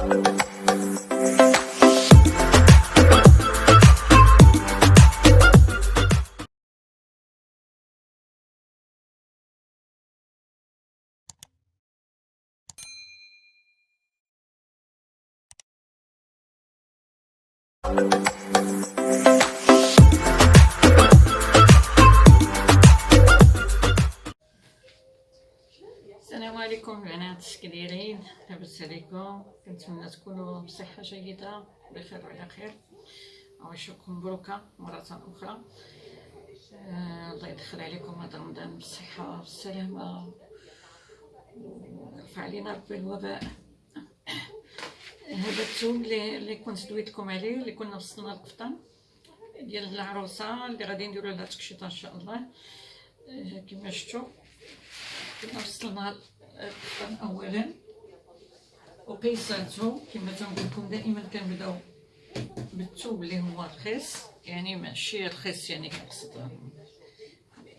السلام عليكم البنات، كي دايرين؟ لاباس عليكم؟ كنتمنى تكونوا بصحه جيده بخير وعلى خير. واشوفكم مبروكه مره اخرى. الله يدخل عليكم هذا رمضان بالصحه والسلامه ويرفع علينا ربي الوباء. هذا الثوم اللي كنت دويت لكم عليه، اللي كنا وصلنا القفطان ديال العروسه اللي غادي نديروا لها تكشيطه ان شاء الله. كما شفتوا كنا وصلنا القفطان اولا وقيساتو. كما تنقول لكم دائما كنبداو بالثوب اللي هو رخيص، يعني ماشي رخيص يعني كنقصد،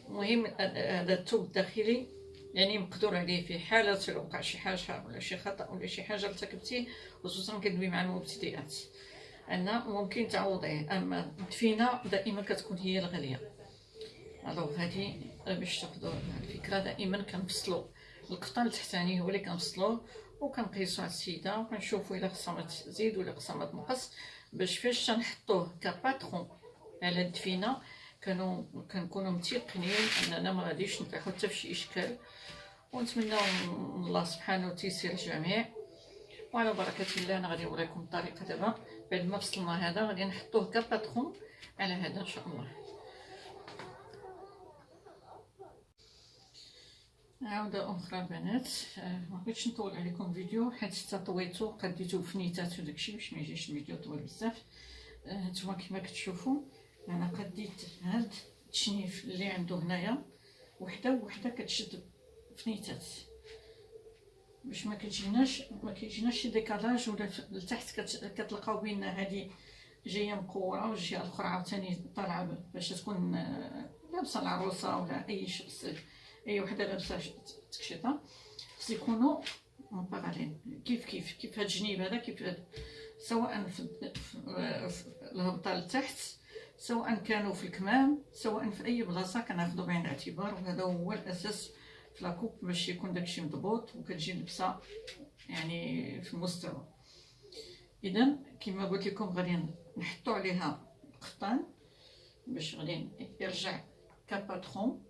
المهم هذا الثوب الداخلي يعني مقدور عليه في حالة لو وقع شي حاجة ولا شي خطأ ولا شي حاجة ارتكبتي، خصوصا كندوي مع المبتدئات أن ممكن تعوضيه. أما الدفينة دائما كتكون هي الغالية. الوغ هادي باش تاخدو الفكرة، دائما كنفصلو القفطان التحتاني هو اللي كنفصلوه وكنقيسو على السيدة وكنشوفو إلا خصها تزيد ولا خصها تنقص، باش فاش تنحطوه كباترون على الدفينة كنكونو متيقنين اننا ما غاديش نطيحو حتى فشي اشكال. ونتمناو من الله سبحانه وتيسير الجميع. وعلى بركه الله انا غادي نوريكم الطريقه دابا. بعد ما فصلنا هذا غادي نحطوه كباترون على هذا ان شاء الله. عودة أخرى بنات، ما بغيتش نطول عليكم فيديو حيت حتى طويتو قديتو فنيتات وداكشي باش ما يجيش الفيديو طويل بزاف. نتوما كما كتشوفوا انا قديت هاد التشنيف اللي عنده هنايا وحده كتشد فنيتات باش ما كيجيناش شي ديكالاج ولا لتحت. كتلقاو بين هذه جايه مقوره والجهه الاخرى عاوتاني طالعه باش تكون لابسه العروسه ولا اي شخص، اي وحده لابسه تكشيطه، خص يكونوا مبارالين كيف هاد الجنيب هذا، كيف هاد سواء في الهبطه لتحت، سواء كانوا في الكمام، سواء في اي بلاصه كناخذوا بعين الاعتبار. وهذا هو الاساس في لاكوب باش يكون داكشي مضبوط وكتجي اللبسه يعني في المستوى. اذا كما قلت لكم غادي نحطوا عليها القفطان باش غادي يرجع كاباترون،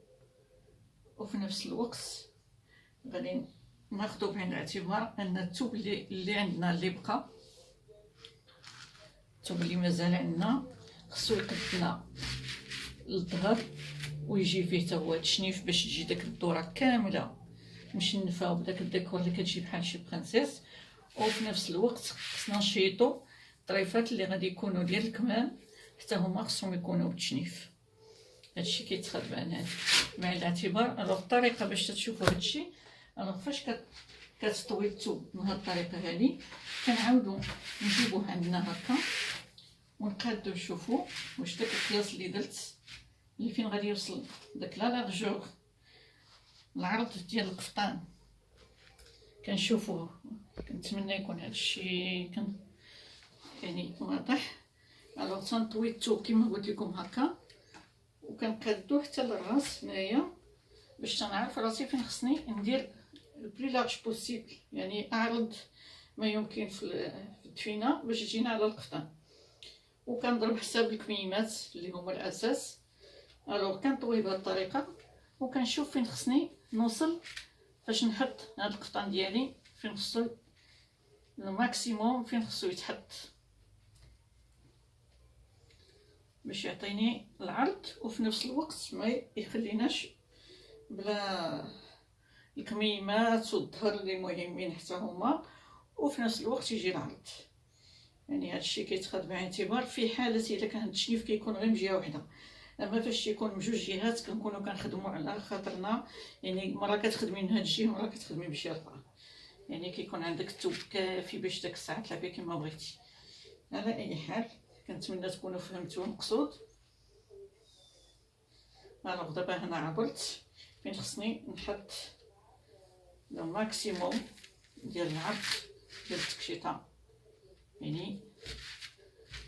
وفي نفس الوقت غادي ناخذوا بعين الاعتبار ان الثوب اللي عندنا اللي بقى، الثوب اللي مازال عندنا خصو يقدنا للظهر ويجي فيه حتى هو التشنيف باش تجي داك الدوره كامله مشنفه وبداك الديكور اللي كتجي بحال شي برانسيس. وفي نفس الوقت خصنا نشيطو الطريفات اللي غادي يكونوا ديال الكمام حتى هما خصهم يكونوا بالتشنيف. هادشي كيتخاد بنات مع الاعتبار. الوغ الطريقه باش تشوفوا هادشي، الوغ فاش كتطوي الثوب من هاد الطريقه هادي كنعاودو نجيبوه عندنا هكا ونقادو نشوفو واش داك القياس اللي درت اللي فين غادي يوصل داك لا لارجور العرض ديال القفطان كنشوفوه. كنتمنى يكون هادشي يعني واضح. الوغ تنطوي الثوب كما قلت لكم هكا وكنقادوه حتى للراس هنايا باش تنعرف راسي فين خصني ندير البلي لارج بوسيبل، يعني اعرض ما يمكن في الدفينه باش تجينا على القفطان. وكنضرب حساب الكميمات اللي هما الاساس. الوغ كنطوي بهذه الطريقه وكنشوف فين خصني نوصل فاش نحط هذا القفطان ديالي، فين خصو الماكسيموم فين خصو يتحط باش يعطيني العرض وفي نفس الوقت ما يخليناش بلا الكميمات والظهر اللي مهمين حتى هما، وفي نفس الوقت يجي العرض. يعني هادشي كيتخاد بعين الاعتبار في حاله الا كان التشنيف كيكون غير من جهه وحده. اما فاش يكون من جوج جهات كنكونوا كنخدموا على خاطرنا، يعني مره كتخدمي من هاد الجهه مره كتخدمي بشي اخرى، يعني كيكون عندك الثوب كافي باش داك الساعه تلعبي كما بغيتي. على اي حال كنتمنى تكونوا فهمتوا المقصود. الوغ دابا هنا عبرت فين خصني نحط لو ماكسيموم ديال العرض ديال التكشيطه يعني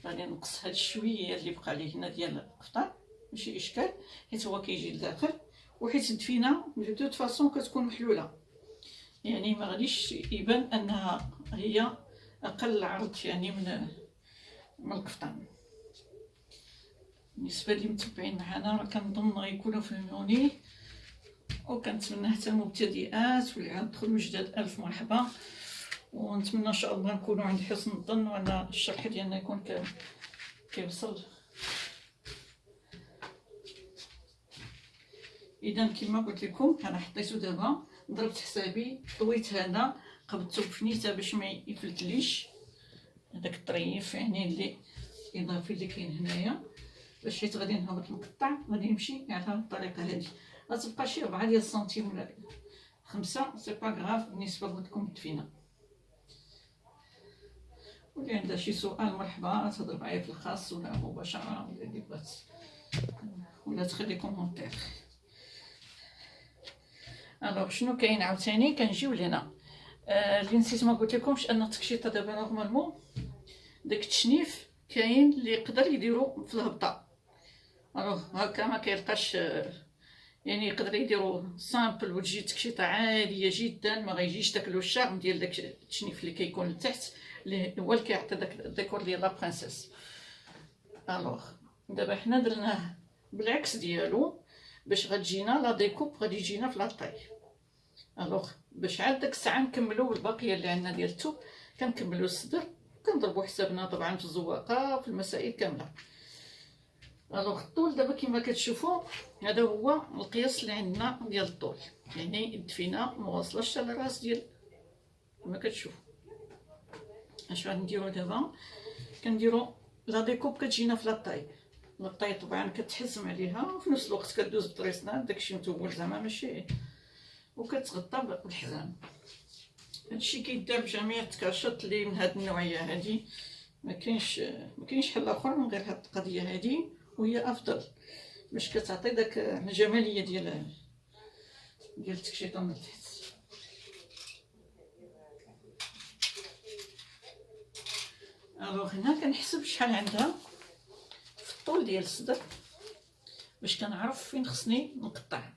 غادي نقص هاد الشويه اللي بقى لي هنا ديال القفطان، ماشي اشكال حيت هو كيجي لداخل، وحيت الدفينه دو توت فاصون كتكون محلوله، يعني ما غاديش يبان انها هي اقل عرض يعني من القفطان. بالنسبه لي متبعين معنا راه كنظن غيكونوا فهموني، وكنتمنى حتى المبتدئات واللي غندخلوا جداد الف مرحبا، ونتمنى ان شاء الله نكونوا عند حسن الظن وان الشرح ديالنا يكون كيوصل. اذا كما قلت لكم انا حطيته دابا، ضربت حسابي، طويت هذا، قبضته بفنيته باش ما يفلتليش هذاك الطريف يعني اللي اضافي اللي كاين هنايا، باش حيت غادي نهبط المقطع غادي نمشي على الطريقه هذه. غتبقى شي 4 ديال السنتيم ولا 5 سي با غراف بالنسبه قلت لكم الدفينه. واللي عندها شي سؤال مرحبا تهضر معايا في الخاص ولا مباشره، ولا اللي بغات ولا تخلي كومونتير. الوغ شنو كاين عاوتاني؟ كنجيو لهنا اللي نسيت ما قلت لكمش ان التكشيطه دابا نورمالمون داك التشنيف كاين اللي يقدر يديرو في الهبطه. الوغ هكا ما كيلقاش يعني يقدر يديرو سامبل وتجي تكشيطه عاديه جدا، ما غيجيش داك لو شارم ديال داك التشنيف اللي كيكون لتحت اللي هو اللي كيعطي داك الديكور ديال لا برانسيس. الوغ دابا حنا درناه بالعكس ديالو باش غتجينا لا ديكوب غادي يجينا في لاطاي. الوغ باش عاد داك الساعه نكملو الباقيه اللي عندنا ديال الثوب، كنكملو الصدر، كنضربو حسابنا طبعا في الزواقه في المسائل كامله. الوغ الطول دابا كما كتشوفوا هذا هو القياس اللي عندنا ديال الطول، يعني الدفينه ما واصلاش حتى للراس ديال كما كتشوفوا. اش غنديرو دابا؟ كنديرو لا ديكوب كتجينا في لاطاي، لاطاي طبعا كتحزم عليها وفي نفس الوقت كدوز بطريسنا داكشي متوبل زعما ماشي، وكتغطى بالحزام. هادشي كيدار بجميع التكاشط اللي من هاد النوعيه هادي، ما كاينش حل اخر من غير هاد القضيه هادي، وهي افضل باش كتعطي داك الجماليه ديال التكشيطه من التحت. الوغ هنا كنحسب شحال عندها في الطول ديال الصدر باش كنعرف فين خصني نقطع.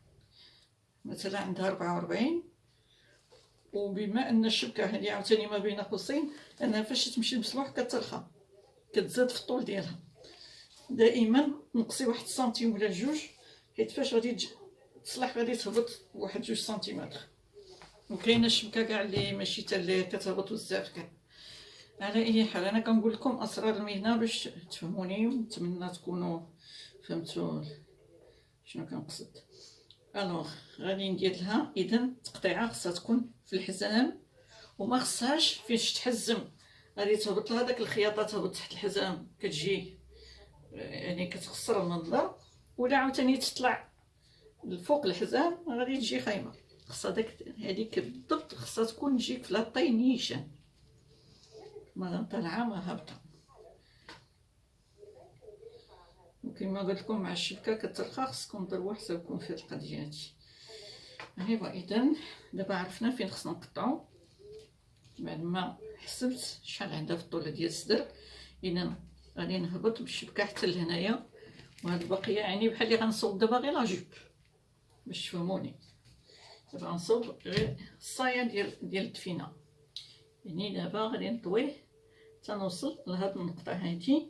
مثلا عندها 44، وبما ان الشبكه هذه عاوتاني ما بين قوسين انها فاش تمشي للمصلوح كترخى كتزاد في الطول ديالها. دائما نقصي 1 سنتيم ولا 2، حيت فاش غادي تصلح غادي تهبط 1 2 سنتيمتر. وكاينه الشبكه كاع اللي ماشي حتى اللي كتهبط بزاف كاع. على اي حال انا كنقول لكم اسرار المهنه باش تفهموني، ونتمنى تكونوا فهمتوا شنو كنقصد. الوغ غادي ندير لها اذا التقطيعه خصها تكون في الحزام، وما خصهاش فاش تحزم غادي تهبط لها داك الخياطه تهبط تحت الحزام كتجي يعني كتخسر المنظر، ولا عاوتاني تطلع الفوق الحزام غادي تجي خايمه. خصها داك هذيك بالضبط خصها تكون تجيك في لاطاي نيشان، ما طالعه ما هابطه. وكما قلت لكم مع الشبكه كترخى خصكم ديروا حسابكم في هاد القضيه هادي. ايوا اذا دابا عرفنا فين خصنا نقطعو بعد ما حسبت شحال عندها في الطول ديال الصدر. اذا غادي نهبط بالشبكه حتى لهنايا، وهاد البقيه يعني بحال اللي غنصوب دابا غير لاجوب باش تفهموني. دابا غنصوب غير الصايه ديال الدفينه، يعني دابا غادي نطويه حتى نوصل لهاد النقطه هادي.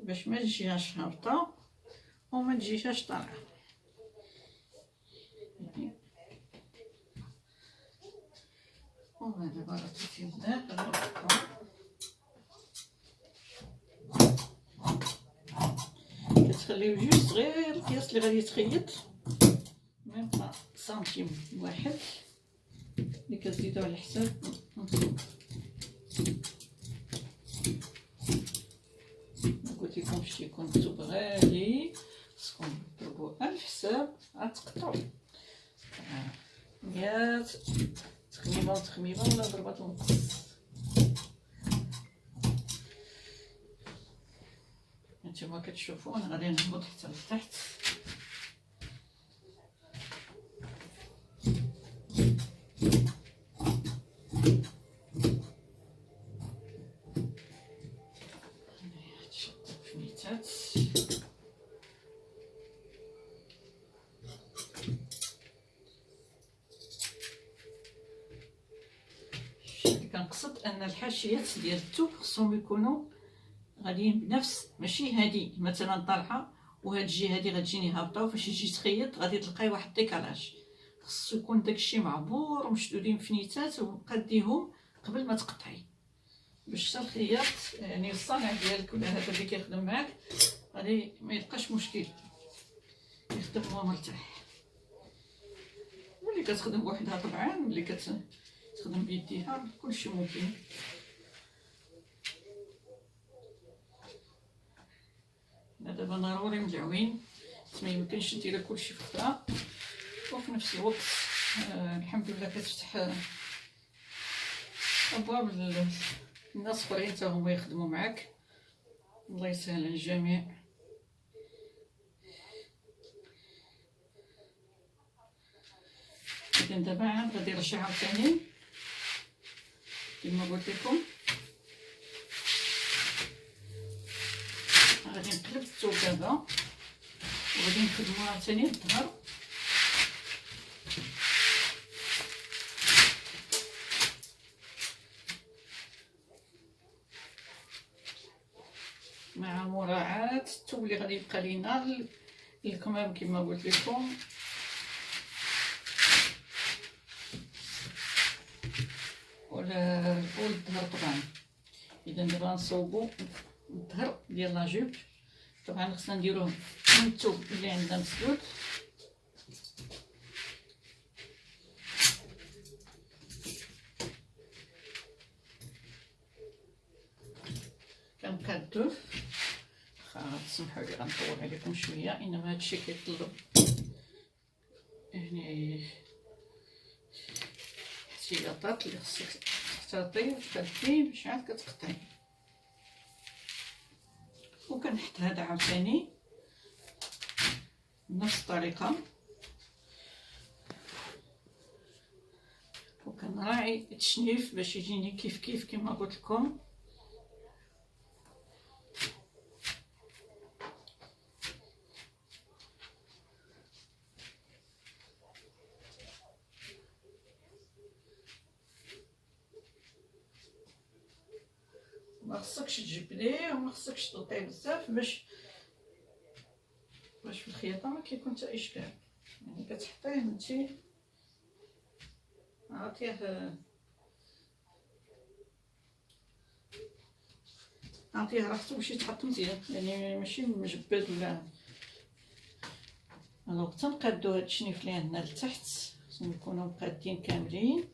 باش ما تجيهاش هابطه وما تجيهاش طالعه. وهذا بارك الله كتخليو جوست غير القياس اللي غادي يتخيط، ميم با سنتيم واحد اللي كتزيدو على حساب قلت لكم باش يكون مكتوب غالي خصكم تضربوا 1000 حساب غتقطعوا. يا تخميمه وتخميمه ولا ضربات ونقص. هانتوما كتشوفوا انا غادي نهبط حتى لتحت. كنقصد ان الحاشيات ديال الثوب خصهم يكونوا غاديين بنفس، ماشي هادي مثلا طالعه وهاد الجهه هادي غتجيني هابطه، وفاش يجي تخيط غادي تلقاي واحد الديكالاج. خصو يكون داكشي معبور ومشدودين في نيتات وقديهم قبل ما تقطعي، باش حتى الخياط يعني الصانع ديالك ولا هذا اللي كيخدم معاك غادي ما يلقاش مشكل، يخدم هو مرتاح. واللي كتخدم بوحدها طبعا، واللي كتخدم بيديها كلشي ممكن. دابا ضروري مدعوين، ما يمكنش ديري كلشي في خطره، وفي نفس الوقت الحمد لله كتفتح ابواب الناس اخرين حتى هما يخدموا معاك. الله يسهل على الجميع. اذا دابا عاد غادي نرجع عاوتاني كما قلت لكم، غادي نقلب الثوب دابا وغادي نخدمو عاوتاني الظهر. مع مراعاة الثوب اللي غادي يبقى لينا الكمام كما قلت لكم. ولا الظهر طبعا. اذا دابا نصوبو الظهر ديال لاجوب، طبعا خصنا نديروه من الثوب اللي عندنا مسدود. كنقادوه، واخا تسمحوا لي غنطول عليكم شويه، انما هادشي كيطلب يعني احتياطات اللي خصك تحتاطي وتخدي باش عاد كتقطعي. وكنحط هذا عاوتاني بنفس الطريقه، وكنراعي التشنيف باش يجيني كيف كيف كما قلت لكم. ما خصكش تجبديه وما خصكش تضغطيه بزاف باش في الخياطه ما كيكون حتى اشكال. يعني كتحطيه انتي عطيه راحتو باش يتحط مزيان، يعني ماشي مجبد ولا. الوغ تنقادو هاد الشنيف اللي عندنا لتحت، خصهم يكونوا مقادين كاملين.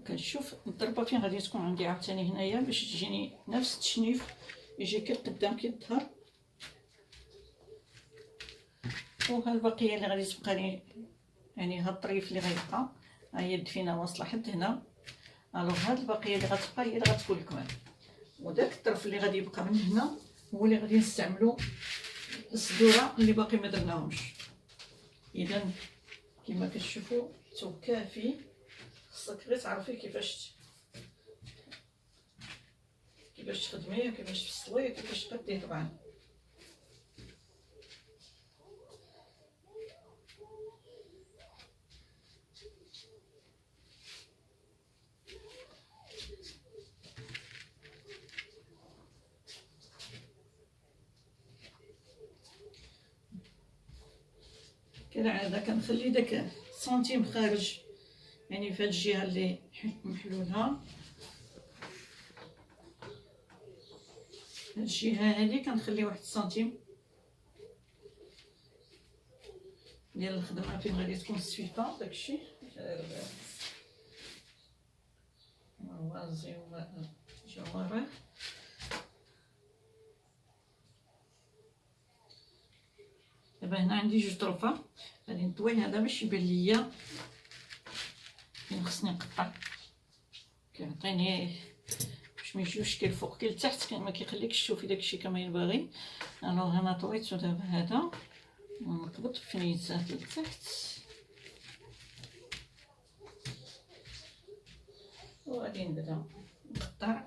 كنشوف الضربه فين غادي تكون عندي عاوتاني هنايا باش تجيني نفس التشنيف، يجي كي القدام كي الظهر. وها البقيه اللي غادي تبقى لي، يعني هاد الطريف اللي غيبقى، ها هي الدفينه واصله حد هنا. الوغ هاد البقيه اللي غتبقى هي اللي غتكون الكمام، وداك الطرف اللي غادي يبقى من هنا هو اللي غادي نستعملو الصدوره اللي باقي ما درناهمش. اذا كما كتشوفوا الثوب كافي، خصك غير تعرفي كيفاش تخدميه وكيفاش تفصليه وكيفاش تقديه. طبعا كالعاده كنخلي داك سنتيم خارج، يعني في هاد الجهه اللي محلولها، هاد الجهه هادي كنخلي واحد سنتيم ديال الخدمه فين غادي تكون السفيفه. داكشي موازي وجواره. دابا هنا عندي جوج طرفه غادي نطوي هذا باش يبان ليا فين خصني نقطع، كيعطيني باش ما يجيوش كي الفوق كي لتحت، ما كيخليكش تشوفي داكشي كما ينبغي. الوغ انا طويتو دابا هذا ونقبض فنيتات لتحت وغادي نبدا نقطع.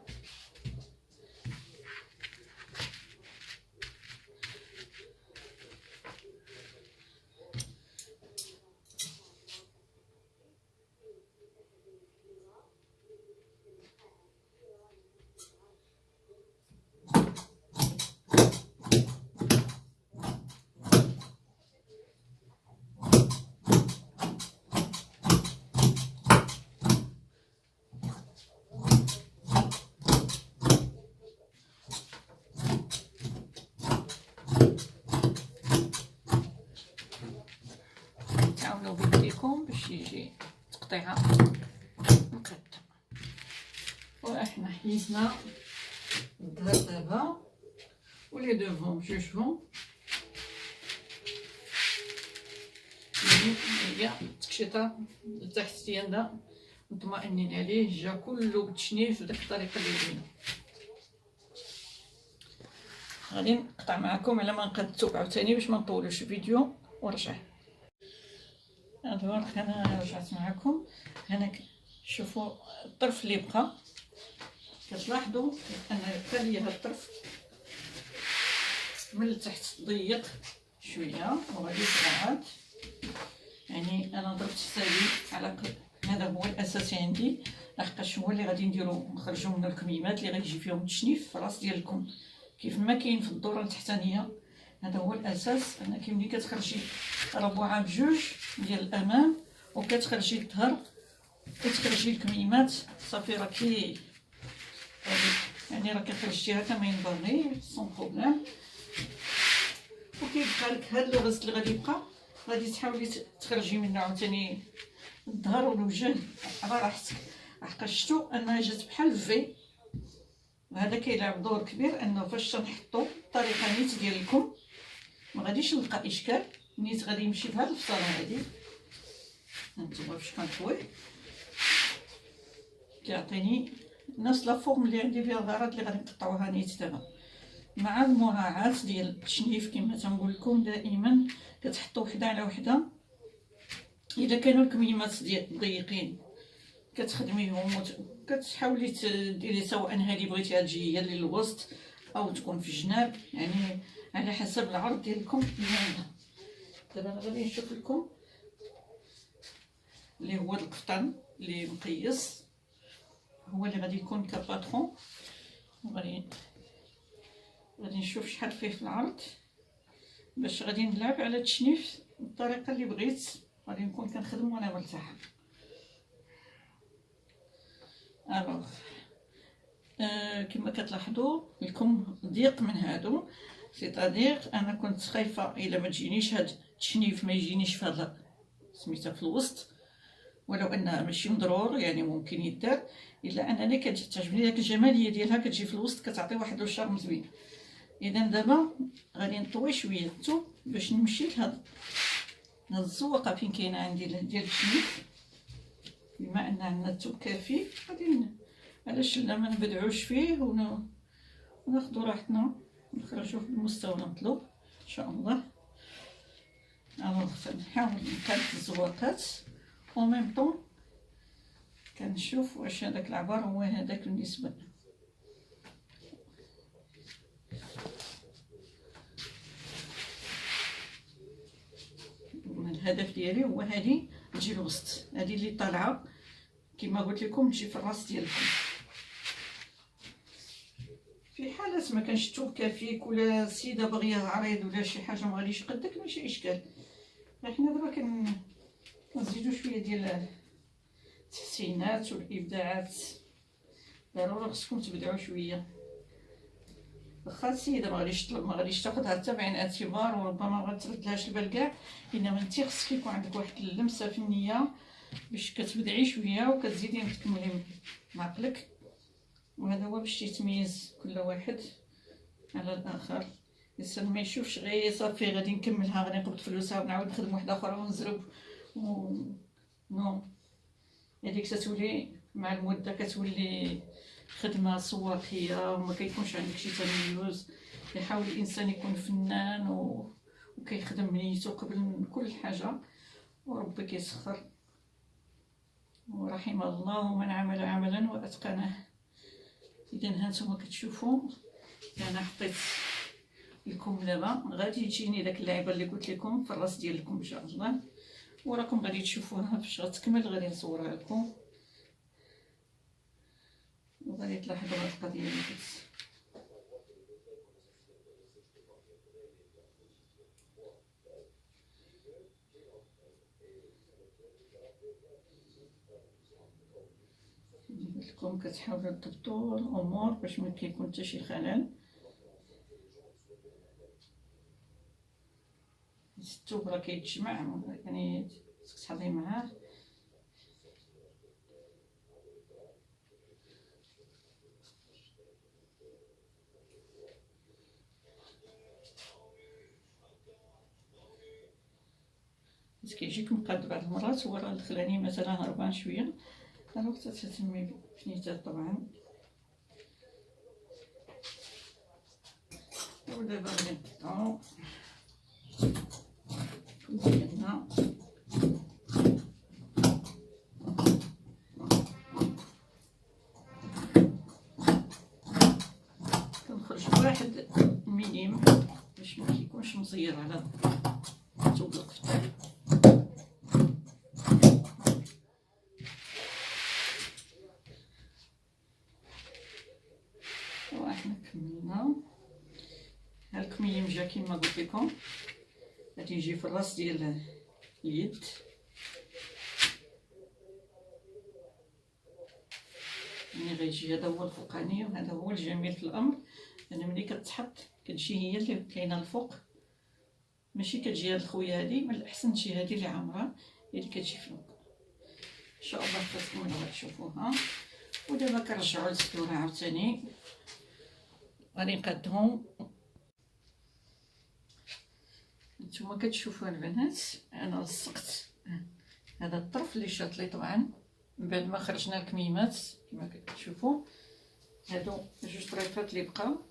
تعاونوا بيديكم باش يجي تقطيعه مقادة. وحنا حيزنا الظهر دابا ولي دوفون جوج فون، يعني هي تكشيطه لتحت ديالنا مطمئنين عليه جا كله بالتشنيف بداك الطريقه اللي بغينا. غادي نقطع معكم على ما نقادو عاوتاني باش ما نطولوش الفيديو ورجع. دابا انا رجعت معكم. هنا شوفوا الطرف اللي بقى كتلاحظوا ان كان ليا هاد الطرف من التحت ضيق شويه وغادي يتبعد، يعني انا ضربت حسابي على هذا هو الاساسي عندي، لحقاش هو اللي غادي نديرو نخرجوا منه الكميمات اللي غيجي فيهم التشنيف في راس ديالكم كيف ما كاين في الدوره التحتانيه. هذا هو الاساس، انك ملي كتخرجي ربوعه بجوج ديال الامام وكتخرجي الظهر كتخرجي الكميمات صافي راكي يعني راكي خرجتيها كما ينبغي سون بروبليم. وكيبقى لك هاد الغزل اللي غادي يبقى غادي تحاولي تخرجي منه عاوتاني الظهر والوجه على راحتك، لحقاش شفتو انها جات بحال في. وهذا كيلعب دور كبير انه فاش تنحطو الطريقه نيت ديالكم ما غاديش نلقى اشكال، نيت غادي يمشي بهاد الفصاله هادي. هانتوما باش كنطوي كيعطيني نفس لا فورم اللي عندي فيها الغرض اللي غادي نقطعوها نيت دابا، مع المراعاه ديال التشنيف كما تنقول لكم دائما كتحطوا وحده على وحده. اذا كانوا الكميمات ديال ضيقين كتخدميهم كتحاولي ديري سواء هذه بغيتيها تجي هي اللي الوسط او تكون في الجناب، يعني على حسب العرض ديالكم اللي عندها. دابا انا غادي نشوف لكم اللي هو القفطان اللي مقيس، هو اللي غادي يكون كباترون. وغادي نشوف شحال فيه في العرض باش غادي نلعب على التشنيف بالطريقه اللي بغيت، غادي نكون كنخدم وانا مرتاحه. الوغ كما كتلاحظوا لكم ضيق من هادو، سيتادير انا كنت خايفه الا ما تجينيش هاد التشنيف ما يجينيش في هاد سميتها في الوسط، ولو انها ماشي مضرور يعني ممكن يدار، الا انني كتعجبني داك الجماليه ديالها كتجي في الوسط كتعطي واحد الشارم زوين. اذا دابا غادي نطوي شويه الثوب باش نمشي لهاد الزوقه فين كاينه عندي ديال التشنيف. بما ان عندنا الثوب كافي غادي علاش لا ما نبدعوش فيه وناخذ راحتنا نخرجوا في المستوى المطلوب ان شاء الله. نحاول نقاد الزواقات و ميم طون كنشوف واش هذاك العبار هو هذاك بالنسبه الهدف ديالي هو هذه تجي الوسط، هذه اللي طالعه كما قلت لكم تجي في الراس ديالكم. في حالات ما كانش الثوب كافيك ولا السيده باغيه عريض ولا شي حاجه ما غاديش يقدك ماشي اشكال، حنا دابا كنزيدو شويه ديال التحسينات والابداعات. ضروري خصكم تبدعوا شويه، واخا السيده ما غاديش تطلب ما غاديش تاخذها حتى بعين الاعتبار وربما ما غتردلهاش البال كاع، انما انت خصك يكون عندك واحد اللمسه فنيه باش كتبدعي شويه وكتزيدي تكملي مع عقلك. وهذا هو باش يتميز كل واحد على الاخر. الانسان ما يشوفش غير صافي غادي نكملها، غادي نقبض فلوسها ونعاود نخدم واحده اخرى ونزرب و نو. هذيك تتولي مع المده كتولي خدمه سواقيه وما كيكونش عندك شي تميز. يحاول الانسان يكون فنان وكيخدم بنيته قبل من كل حاجه، وربي كيسخر. ورحم الله من عمل عملا واتقنه. اذا هانتوما كتشوفوا انا حطيت لكم دابا غادي تجيني داك اللعيبه اللي قلت لكم في الراس ديالكم ان شاء الله، وراكم غادي تشوفوها فاش غتكمل غادي نصورها لكم وغادي تلاحظوا هاد القضيه اللي قلت لكم. كتحاولوا تضبطوا الامور باش ما كيكون حتى شي خلل. الثوب راه كيتجمع، يعني خصك تحضي معاه. بس كيجيك مقاد بعض المرات، هو راه الخلاني مثلا هربان شويه، راه وقت تتمي فنيتات طبعا. ودابا غادي نقطعو ديالنا. كنخرج بواحد ميليم باش ما كيكونش مزير على الثوب القفطان. وحنا كملنا. ها الكميم جا كيما قلت لكم، غادي يجي في الراس ديال اليد. يعني غيجي هذا هو الفوقاني وهذا هو الجميل في الامر. انا ملي كتحط كتجي هي اللي كاينه الفوق، ماشي كتجي هاد الخويه هادي، من الاحسن تجي هادي اللي عامره هي اللي كتجي فوق. ان شاء الله كتكملوا غتشوفوها. ودابا كنرجعوا للصدور عاوتاني غادي نقادهم. نتوما كتشوفوا البنات انا لصقت هذا الطرف اللي شاط لي طبعا من بعد ما خرجنا الكميمات كما كتشوفوا. هادو جوج طريفات اللي بقاو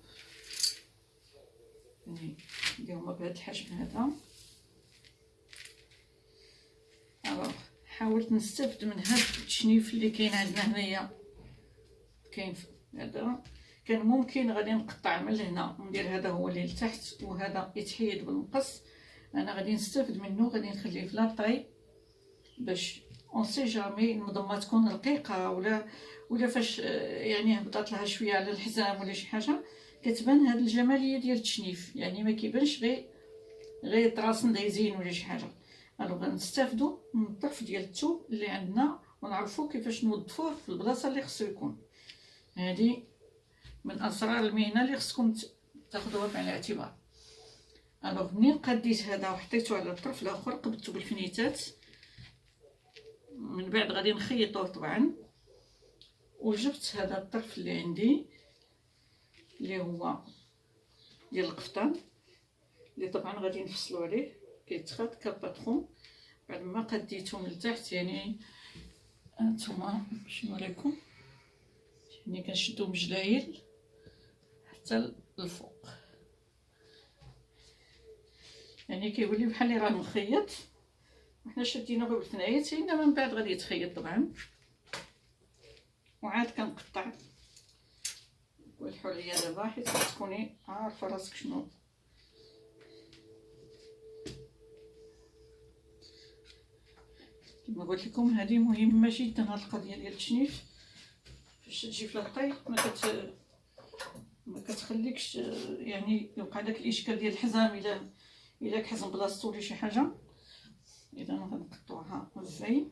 يعني نديرهم بهذا الحجم هذا. الوغ حاولت نستافد من هذا التشنيف اللي كاين عندنا هنايا. كاين هذا كان ممكن غادي نقطع من هنا وندير هذا هو اللي لتحت وهذا يتحيد بالمقص. انا غادي نستافد منه، غادي نخليه في لاطاي باش اون سي جامي المضمه تكون رقيقه ولا فاش يعني هبطات لها شويه على الحزام ولا شي حاجه كتبان هاد الجماليه ديال التشنيف، يعني ما كيبانش غير طراسن دايزين ولا شي حاجه. الو غنستافدوا من الطرف ديال الثوب اللي عندنا ونعرفوا كيفاش نوظفوه في البلاصه اللي خصو يكون. هذه من اسرار المهنه اللي خصكم تاخذوها بعين الاعتبار. الوغ منين قديت هذا وحطيته على الطرف الاخر قبضته بالفنيتات، من بعد غادي نخيطوه طبعا. وجبت هذا الطرف اللي عندي اللي هو ديال القفطان اللي طبعا غادي نفصلوا عليه، كيتخاد كباترون بعد ما قديته من التحت. يعني هانتوما باش نوريكم، يعني كنشدو بجلايل حتى الفوق، يعني كيولي بحال اللي راه مخيط وحنا شادينو غير بالثنايات، انما من بعد غادي يتخيط طبعا. وعاد كنقطع والحريه دابا حيت تكوني عارفه راسك شنو. كما قلت لكم هذه مهمه جدا هاد القضيه ديال التشنيف. فاش تجي في لاطاي ما كتخليكش يعني يوقع داك الاشكال ديال الحزام الا كحزم بلاصتو ولا شي حاجه. اذا غنقطعوها زين.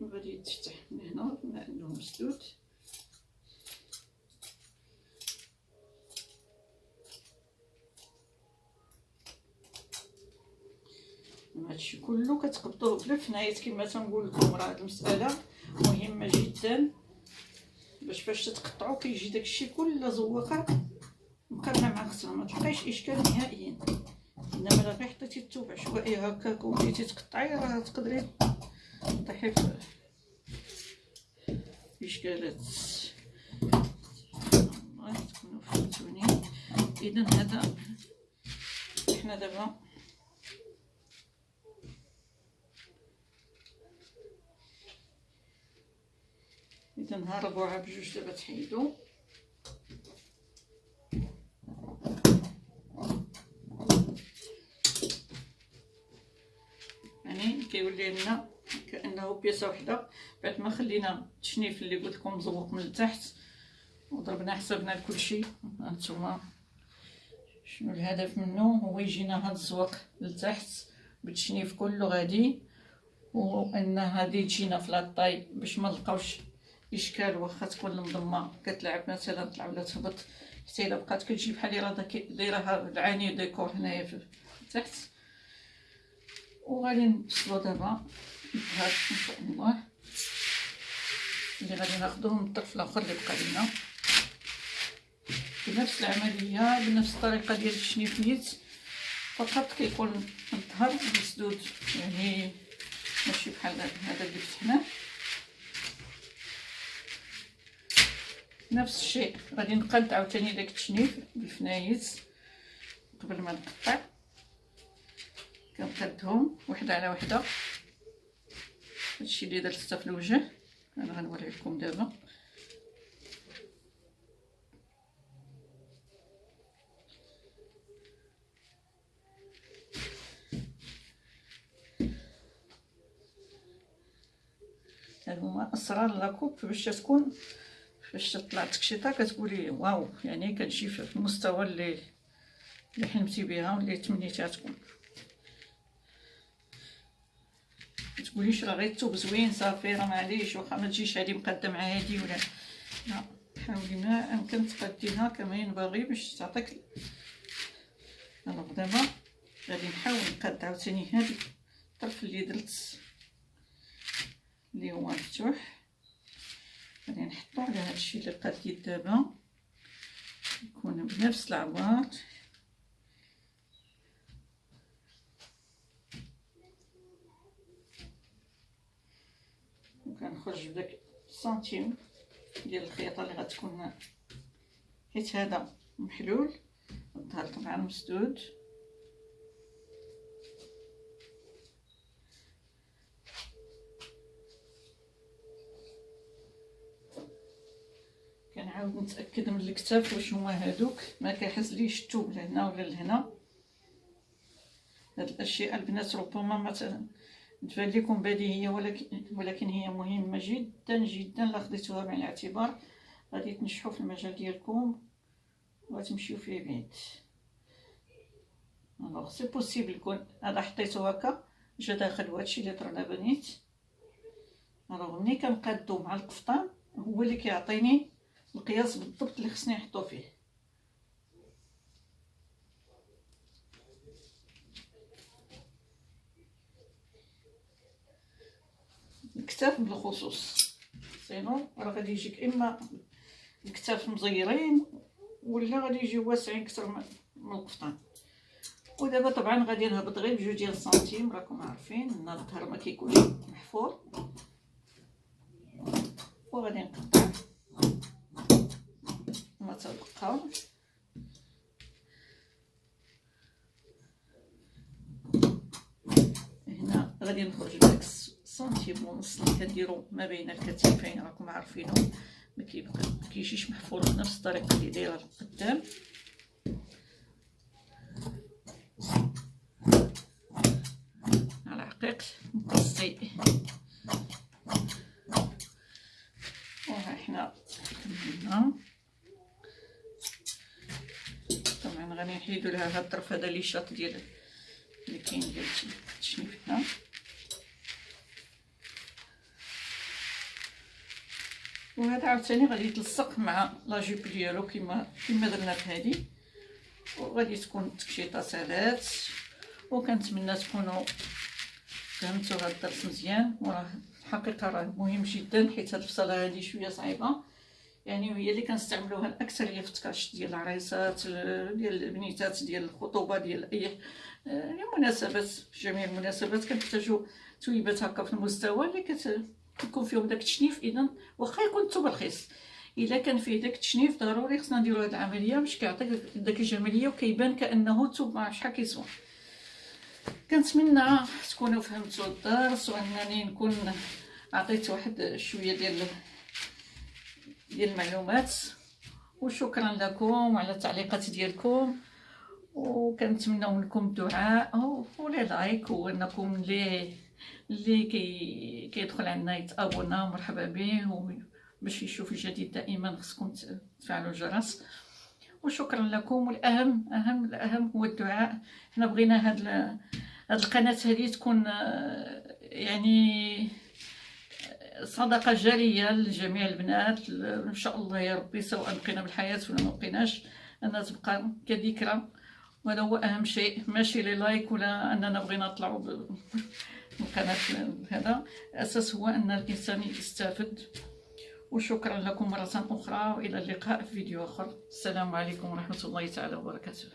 غادي يتفتح من هنا ما عنده مسدود. هادشي كله كتقبطوه بالفنايات. كما تنقول لكم راه هاد المساله مهمه جدا، باش فاش تقطعو كيجي داكشي كله زوقه مقرمه مع خصنا، ما تلقايش اشكال نهائيا. انما الا غير حطيتي التوب عشوائي هكاك وبديتي تقطعي راه تقدري طيحي في اشكالات. الله تكونوا فهمتوني. اذا هذا حنا دابا اذا ها ربعها بجوج دابا تحيدو. يعني كيولي لنا كانه بياسه وحده بعد ما خلينا التشنيف اللي قلت لكم مزوق من التحت وضربنا حسبنا لكلشي. هانتوما شنو الهدف منه؟ هو يجينا هاد الزواق لتحت بالتشنيف كله غادي، وان هادي تجينا في لاطاي باش ما نلقاوش اشكال. واخا تكون المضمه كتلعب مثلا طلع ولا تهبط، حتى الا بقات كتجي بحال راه دايرها العاني ديكور هنايا في تحت. وغادي نفصلو دابا هاد ان شاء الله اللي غادي ناخذوه من الطرف الاخر اللي بقى لنا بنفس العمليه بنفس الطريقه ديال التشنيفيت، فقط كيكون الظهر مسدود، يعني ماشي بحال هذا اللي فتحناه. نفس الشيء غادي نقاد عاوتاني داك التشنيف بالفنايت قبل ما نقطع، كنقادهم وحده على وحده. هادشي اللي درت حتى في الوجه انا غنوريه لكم دابا. هادو هما اسرار لاكوب باش تكون فاش تطلع تكشيطه كتقولي واو، يعني كتجي في المستوى اللي حلمتي بها واللي تمنيتها تكون. متقوليش راه غير الثوب زوين صافي راه معليش واخا ما تجيش هادي مقاده مع هادي ولا لا، حاولي ما امكن تقاديها كما ينبغي باش تعطيك. انا دابا غادي نحاول نقاد عاوتاني هاد الطرف اللي درت اللي هو مفتوح، غادي نحطو على هادشي اللي قاديت دابا يكون بنفس العبار. وكنخرج بداك سنتيم ديال الخياطه اللي غتكون، حيت هذا محلول الظهر طبعا مسدود. كنعاود نتاكد من الكتاف واش هما هادوك، ما كيحسليش الثوب لهنا ولا لهنا. هاد الاشياء البنات ربما مثلا تبان لكم بديهيه ولكن هي مهمه جدا جدا. لا خديتوها بعين الاعتبار غادي تنجحوا في المجال ديالكم وغتمشيو فيه بعيد. الوغ سي بوسيبل يكون هذا حطيتو هكا جا داخل وهادشي اللي طرنا بنيت. الوغ ملي كنقادو مع القفطان هو اللي كيعطيني القياس بالضبط اللي خصني نحطو فيه. الكتاف بالخصوص سينو راه غادي يجيك اما الكتاف مزيرين ولا غادي يجيو واسعين اكثر من القفطان. ودابا طبعا غادي نهبط غير بجوج ديال السنتيم، راكم عارفين ان الظهر ما كيكونش محفور. وغادي نقطع ما تبقاو هنا. غادي نخرج بداك سنتيم ونص اللي كنديرو ما بين الكتفين، راكم عارفينو ما كيجيش محفور بنفس الطريقه اللي دايره لقدام. على عقيق نقصي. وها حنا كملنا. طبعا غادي نحيدو لها هاد الطرف هذا اللي شاط ديال اللي كاين ديال التشنيف هنا. وهذا عاوتاني غادي يتلصق مع لاجيب ديالو كما درنا في هذه، وغادي تكون التكشيطه سالات. وكنتمنى تكونوا فهمتوا هذا الدرس مزيان، وراه الحقيقه راه مهم جدا، حيت هاد الفصله هادي شويه صعيبه يعني، وهي اللي كنستعملوها الاكثريه في التكاش ديال العريسات، ديال البنيتات، ديال الخطوبه، ديال اي مناسبات. في جميع المناسبات كنحتاجوا تويبات هكا في المستوى اللي كيكون فيهم داك التشنيف. اذا واخا يكون الثوب رخيص، الا كان فيه داك التشنيف ضروري خصنا نديرو هاد العمليه باش كيعطيك داك الجماليه وكيبان كانه ثوب ما شحال كيسوى. كنتمنى تكونوا فهمتوا الدرس، وانني نكون عطيت واحد شويه ديال المعلومات. وشكرا لكم على التعليقات ديالكم، وكنتمنى منكم الدعاء ولا لايك، وانكم اللي كيدخل عندنا يتابونا مرحبا به، باش يشوف الجديد دائما خصكم تفعلوا الجرس. وشكرا لكم. والاهم هو الدعاء. حنا بغينا هاد القناه هذه تكون يعني صدقه جاريه لجميع البنات ان شاء الله يا ربي، سواء بقينا بالحياه ولا ما بقيناش، انها تبقى كذكرى. وهذا هو اهم شيء، ماشي لي لايك ولا اننا بغينا نطلعوا بالقناه. هذا الاساس هو ان الانسان يستافد. وشكرا لكم مره اخرى، والى اللقاء في فيديو اخر. السلام عليكم ورحمه الله تعالى وبركاته.